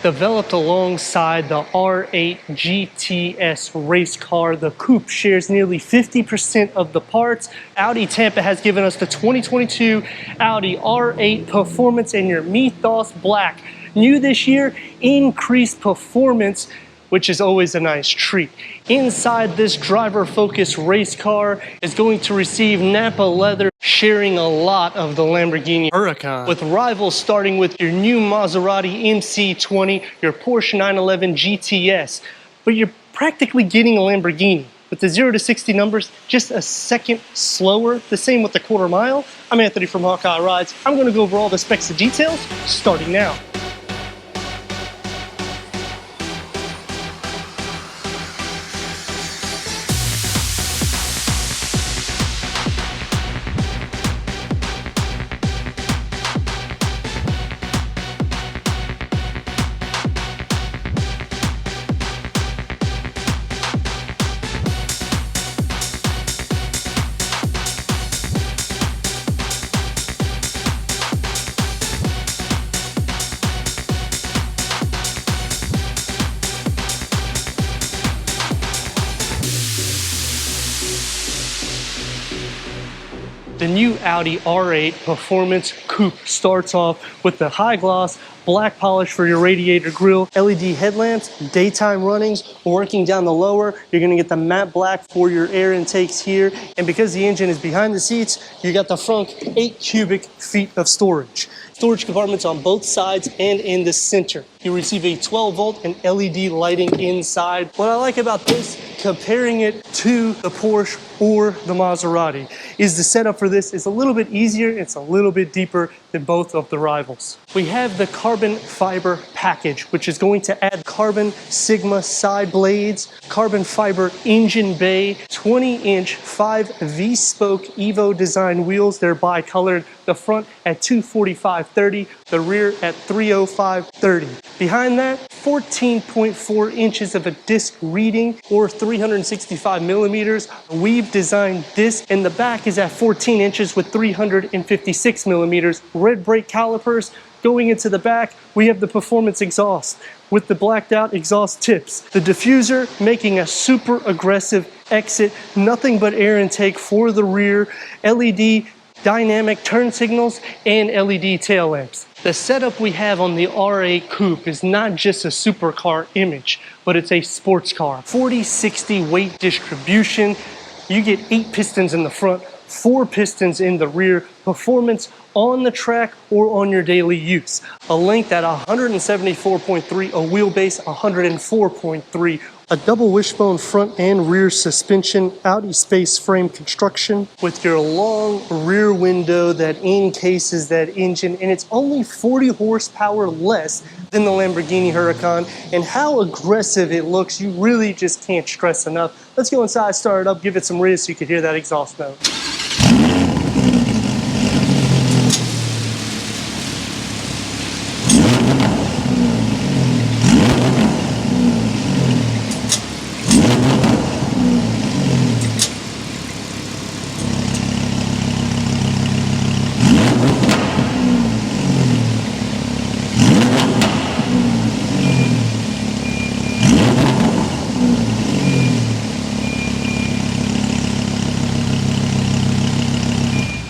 Developed alongside the R8 GTS race car, the coupe shares nearly 50% of the parts. Audi Tampa has given us the 2022 Audi R8 Performance in your Mythos Black. New this year, increased performance, which is always a nice treat. Inside this driver-focused race car is going to receive Nappa leather, sharing a lot of the Lamborghini Huracan, with rivals starting with your new Maserati MC20, your Porsche 911 GTS. But you're practically getting a Lamborghini. With the 0 to 60 numbers just a second slower, the same with the quarter mile. I'm Anthony from Hawkeye Rides. I'm gonna go over all the specs and details, starting now. The new Audi R8 Performance Coupe starts off with the high gloss black polish for your radiator grille, LED headlamps, daytime runnings. Working down the lower, you're gonna get the matte black for your air intakes here. And because the engine is behind the seats, you got the front 8 cubic feet of storage. Storage compartments on both sides and in the center. You receive a 12 volt and LED lighting inside. What I like about this, comparing it to the Porsche or the Maserati, is the setup for this is a little bit easier. It's a little bit deeper than both of the rivals. We have the carbon fiber package, which is going to add carbon Sigma side blades, carbon fiber engine bay, 20-inch 5 V-spoke Evo design wheels. They're bi-colored. The front at 245/30, the rear at 305/30. Behind that, 14.4 inches of a disc reading, or 365 millimeters. We've designed disc, and the back is at 14 inches with 356 millimeters. Red brake calipers. Going into the back, we have the performance exhaust with the blacked out exhaust tips. The diffuser making a super aggressive exit, nothing but air intake for the rear, LED dynamic turn signals, and LED tail lamps. The setup we have on the R8 Coupe is not just a supercar image, but it's a sports car. 40/60 weight distribution. You get 8 pistons in the front, 4 pistons in the rear. Performance on the track or on your daily use. A length at 174.3, a wheelbase 104.3. A double wishbone front and rear suspension, Audi space frame construction with your long rear window that encases that engine, and it's only 40 horsepower less than the Lamborghini Huracan. And how aggressive it looks, you really just can't stress enough. Let's go inside, start it up, give it some riz so you can hear that exhaust note.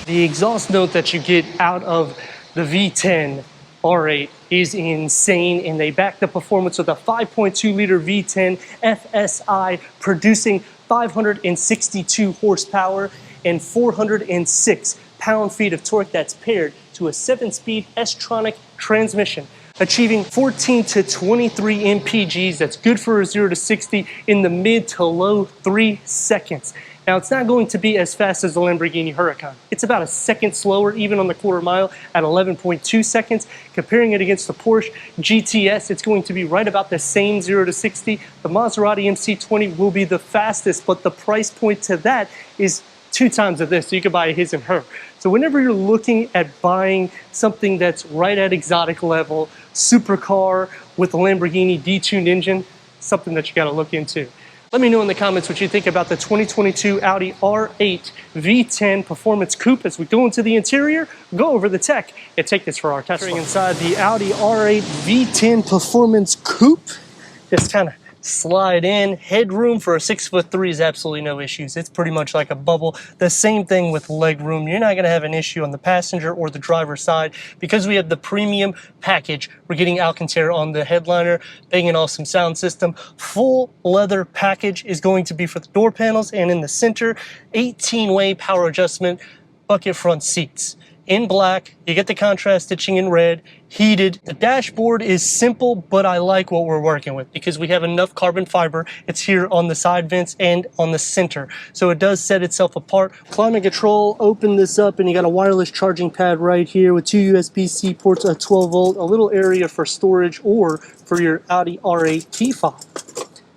The exhaust note that you get out of the V10 R8 is insane, and they back the performance with a 5.2 liter V10 FSI producing 562 horsepower and 406 pound-feet of torque. That's paired to a 7-speed S-tronic transmission, achieving 14 to 23 mpgs. That's good for a 0 to 60 in the mid to low 3 seconds. Now, it's not going to be as fast as the Lamborghini Huracan. It's about a second slower, even on the quarter mile, at 11.2 seconds. Comparing it against the Porsche GTS, it's going to be right about the same 0 to 60. The Maserati MC20 will be the fastest, but the price point to that is 2 times of this, so you can buy his and her. So whenever you're looking at buying something that's right at exotic level, supercar with a Lamborghini detuned engine, something that you gotta look into. Let me know in the comments what you think about the 2022 Audi R8 V10 Performance Coupe. As we go into the interior, go over the tech, and take this for our test. Inside the Audi R8 V10 Performance Coupe, just kind of slide in. Headroom for a 6'3" is absolutely no issues. It's pretty much like a bubble. The same thing with leg room. You're not going to have an issue on the passenger or the driver's side because we have the premium package. We're getting Alcantara on the headliner, Bang & Olufsen sound system. Full leather package is going to be for the door panels, and in the center, 18-way power adjustment bucket front seats. In black, you get the contrast stitching in red, heated. The dashboard is simple, but I like what we're working with because we have enough carbon fiber. It's here on the side vents and on the center. So it does set itself apart. Climate control, open this up and you got a wireless charging pad right here with 2 USB-C ports, a 12 volt, a little area for storage or for your Audi R8 key fob.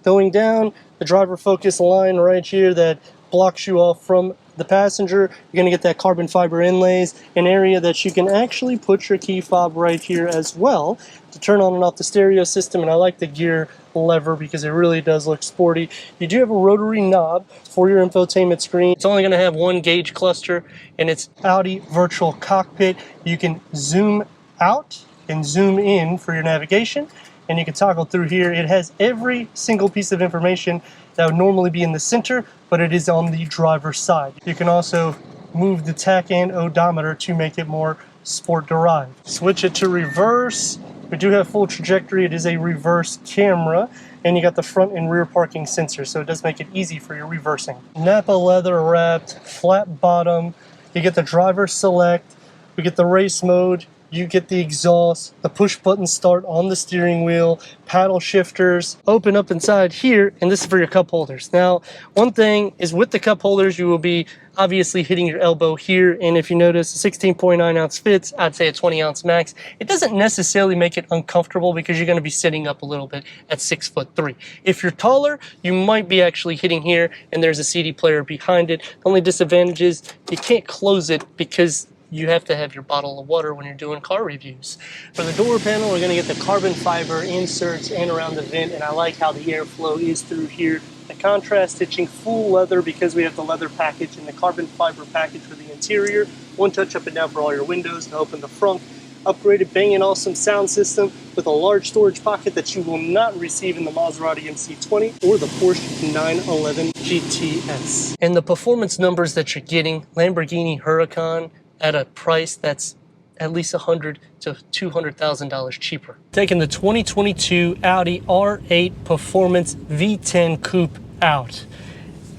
Going down, the driver focus line right here that blocks you off from the passenger. You're going to get that carbon fiber inlays, an area that you can actually put your key fob right here as well to turn on and off the stereo system. And I like the gear lever because it really does look sporty. You do have a rotary knob for your infotainment screen. It's only going to have one gauge cluster, and it's Audi Virtual Cockpit. You can zoom out and zoom in for your navigation, and you can toggle through here. It has every single piece of information that would normally be in the center, but it is on the driver's side. You can also move the tach and odometer to make it more sport derived. Switch it to reverse. We do have full trajectory. It is a reverse camera, and you got the front and rear parking sensors, so it does make it easy for your reversing. Napa leather wrapped, flat bottom. You get the driver select. We get the race mode. You get the exhaust, the push button start on the steering wheel, paddle shifters. Open up inside here, and this is for your cup holders. Now, one thing is with the cup holders, you will be obviously hitting your elbow here, and if you notice, a 16.9 ounce fits, I'd say a 20 ounce max. It doesn't necessarily make it uncomfortable because you're gonna be sitting up a little bit at 6'3". If you're taller, you might be actually hitting here, and there's a CD player behind it. The only disadvantage is you can't close it because you have to have your bottle of water when you're doing car reviews. For the door panel, we're gonna get the carbon fiber inserts and around the vent, and I like how the airflow is through here. The contrast stitching, full leather because we have the leather package and the carbon fiber package for the interior. One touch up and down for all your windows to open the front. Upgraded Bang & Olufsen sound system with a large storage pocket that you will not receive in the Maserati MC20 or the Porsche 911 GTS. And the performance numbers that you're getting, Lamborghini Huracan, at a price that's at least $100,000 to $200,000 cheaper. Taking the 2022 Audi R8 Performance V10 Coupe out.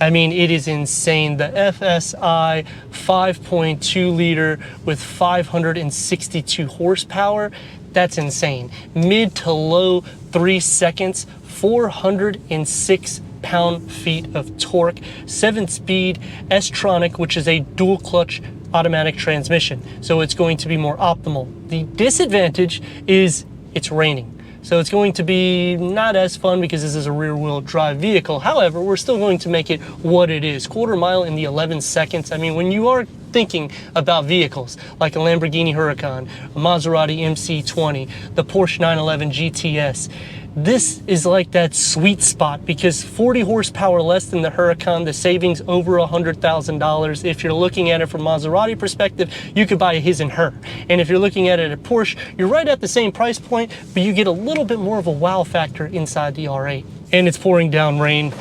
I mean, it is insane. The FSI 5.2 liter with 562 horsepower, that's insane. Mid to low 3 seconds, 406 pound-feet of torque, 7-speed S-Tronic, which is a dual clutch automatic transmission, so it's going to be more optimal. The disadvantage is it's raining, so it's going to be not as fun because this is a rear-wheel drive vehicle. However, we're still going to make it what it is. Quarter mile in the 11 seconds. I mean, when you are thinking about vehicles like a Lamborghini Huracan, a Maserati MC20, the Porsche 911 GTS, this is like that sweet spot because 40 horsepower less than the Huracan, the savings over $100,000. If you're looking at it from Maserati perspective, you could buy a his and her. And if you're looking at it at Porsche, you're right at the same price point, but you get a little bit more of a wow factor inside the R8. And it's pouring down rain.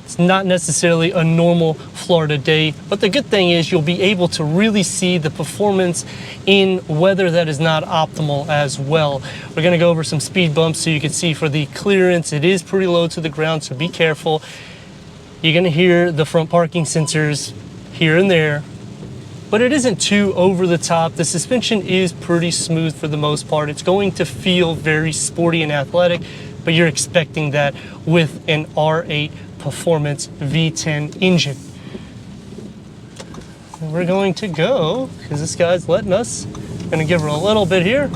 It's not necessarily a normal Florida day, but the good thing is you'll be able to really see the performance in weather that is not optimal as well. We're gonna go over some speed bumps so you can see for the clearance. It is pretty low to the ground, so be careful. You're gonna hear the front parking sensors here and there, but it isn't too over the top. The suspension is pretty smooth for the most part. It's going to feel very sporty and athletic, but you're expecting that with an R8 Performance V10 engine. And we're going to go, because this guy's letting us, gonna give her a little bit here.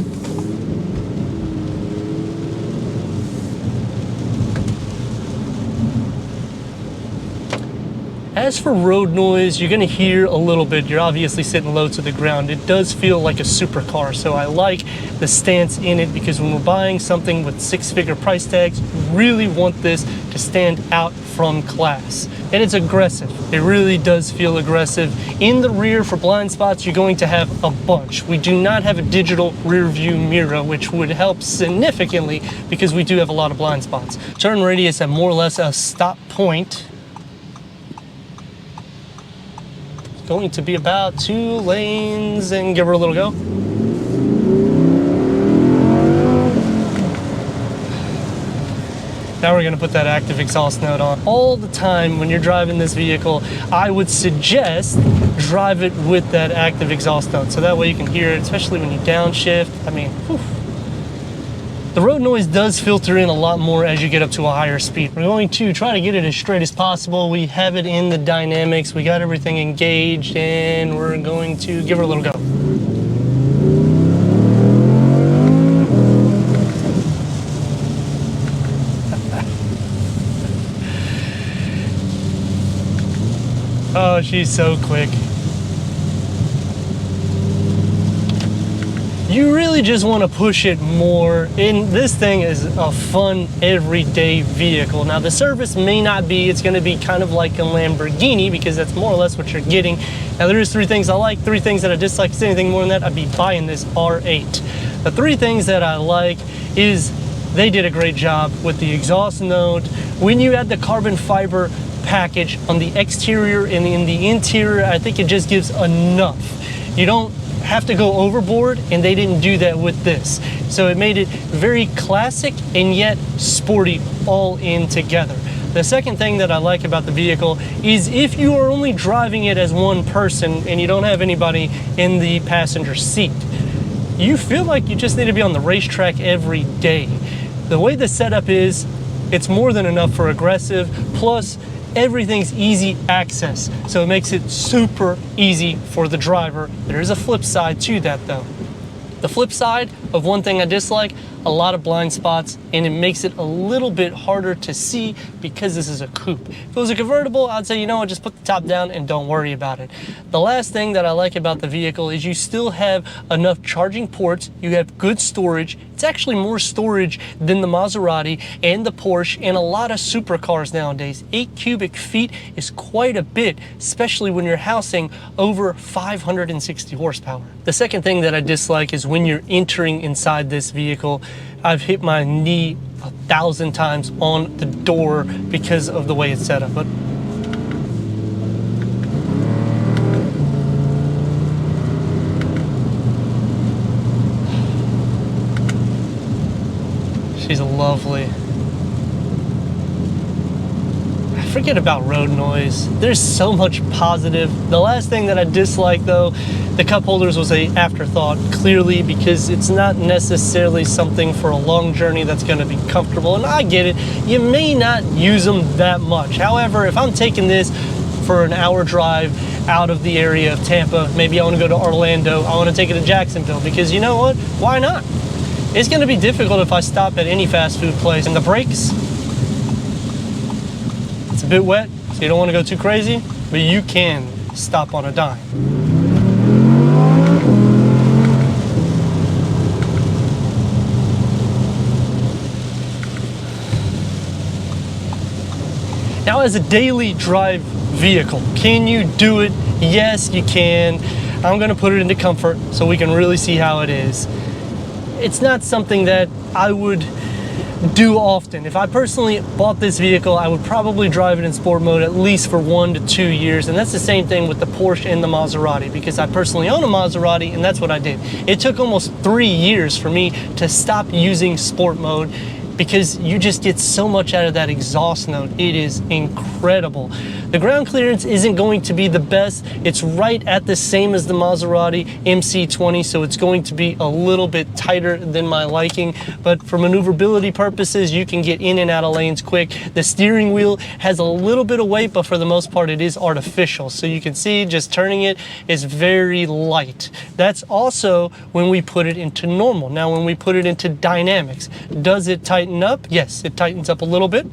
As for road noise, you're gonna hear a little bit. You're obviously sitting low to the ground. It does feel like a supercar, so I like the stance in it because when we're buying something with six-figure price tags, you really want this to stand out from class. And it's aggressive. It really does feel aggressive. In the rear for blind spots, you're going to have a bunch. We do not have a digital rear view mirror, which would help significantly because we do have a lot of blind spots. Turn radius at more or less a stop point. It's going to be about 2 lanes and give her a little go. Now we're gonna put that active exhaust note on. All the time when you're driving this vehicle, I would suggest drive it with that active exhaust note, so that way you can hear it, especially when you downshift. I mean, whew. The road noise does filter in a lot more as you get up to a higher speed. We're going to try to get it as straight as possible. We have it in the dynamics, we got everything engaged, and we're going to give it a little go. Oh, she's so quick. You really just want to push it more, and this thing is a fun everyday vehicle. Now the service may not be, it's going to be kind of like a Lamborghini because that's more or less what you're getting. Now there is 3 things I like, 3 things that I dislike. If it's anything more than that, I'd be buying this R8. The 3 things that I like is they did a great job with the exhaust note. When you add the carbon fiber package on the exterior and in the interior, I think it just gives enough. You don't have to go overboard, and they didn't do that with this. So it made it very classic and yet sporty all in together. The second thing that I like about the vehicle is if you are only driving it as one person and you don't have anybody in the passenger seat, you feel like you just need to be on the racetrack every day. The way the setup is, it's more than enough for aggressive, plus everything's easy access, so it makes it super easy for the driver. There is a flip side to that though. The flip side of one thing I dislike, a lot of blind spots, and it makes it a little bit harder to see because this is a coupe. If it was a convertible, I'd say, you know what, just put the top down and don't worry about it. The last thing that I like about the vehicle is you still have enough charging ports, you have good storage. It's actually more storage than the Maserati and the Porsche and a lot of supercars nowadays. 8 cubic feet is quite a bit, especially when you're housing over 560 horsepower. The second thing that I dislike is when you're entering inside this vehicle, I've hit my knee 1,000 times on the door because of the way it's set up. But she's lovely. Forget about road noise. There's so much positive. The last thing that I dislike though, the cup holders was an afterthought, clearly, because it's not necessarily something for a long journey that's gonna be comfortable. And I get it, you may not use them that much. However, if I'm taking this for an hour drive out of the area of Tampa, maybe I wanna go to Orlando, I wanna take it to Jacksonville, because you know what, why not? It's gonna be difficult if I stop at any fast food place. And the brakes, it's a bit wet, so you don't want to go too crazy, but you can stop on a dime. Now, as a daily drive vehicle, can you do it? Yes, you can. I'm going to put it into comfort so we can really see how it is. It's not something that I would do often. If I personally bought this vehicle, I would probably drive it in sport mode at least for 1 to 2 years, and that's the same thing with the Porsche and the Maserati, because I personally own a Maserati, and that's what I did. It took almost 3 years for me to stop using sport mode because you just get so much out of that exhaust note. It is incredible. The ground clearance isn't going to be the best. It's right at the same as the Maserati MC20, so it's going to be a little bit tighter than my liking, but for maneuverability purposes, you can get in and out of lanes quick. The steering wheel has a little bit of weight, but for the most part, it is artificial. So you can see just turning it is very light. That's also when we put it into normal. Now, when we put it into dynamics, does it tighten up? Yes, it tightens up a little bit.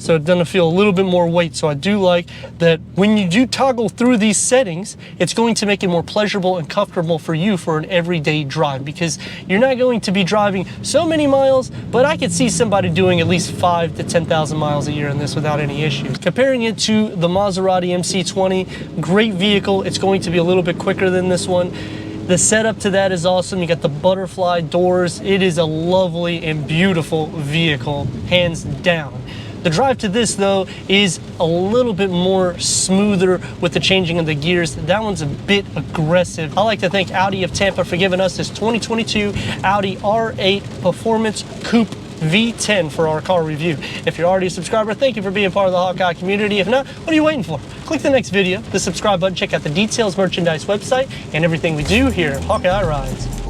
so it's gonna feel a little bit more weight. So I do like that when you do toggle through these settings, it's going to make it more pleasurable and comfortable for you for an everyday drive, because you're not going to be driving so many miles, but I could see somebody doing at least 5,000 to 10,000 miles a year in this without any issues. Comparing it to the Maserati MC20, great vehicle. It's going to be a little bit quicker than this one. The setup to that is awesome. You got the butterfly doors. It is a lovely and beautiful vehicle, hands down. The drive to this, though, is a little bit more smoother with the changing of the gears. That one's a bit aggressive. I like to thank Audi of Tampa for giving us this 2022 Audi R8 Performance Coupe V10 for our car review. If you're already a subscriber, thank you for being part of the Hawkeye community. If not, what are you waiting for? Click the next video, the subscribe button, check out the Details merchandise website, and everything we do here at Hawkeye Rides.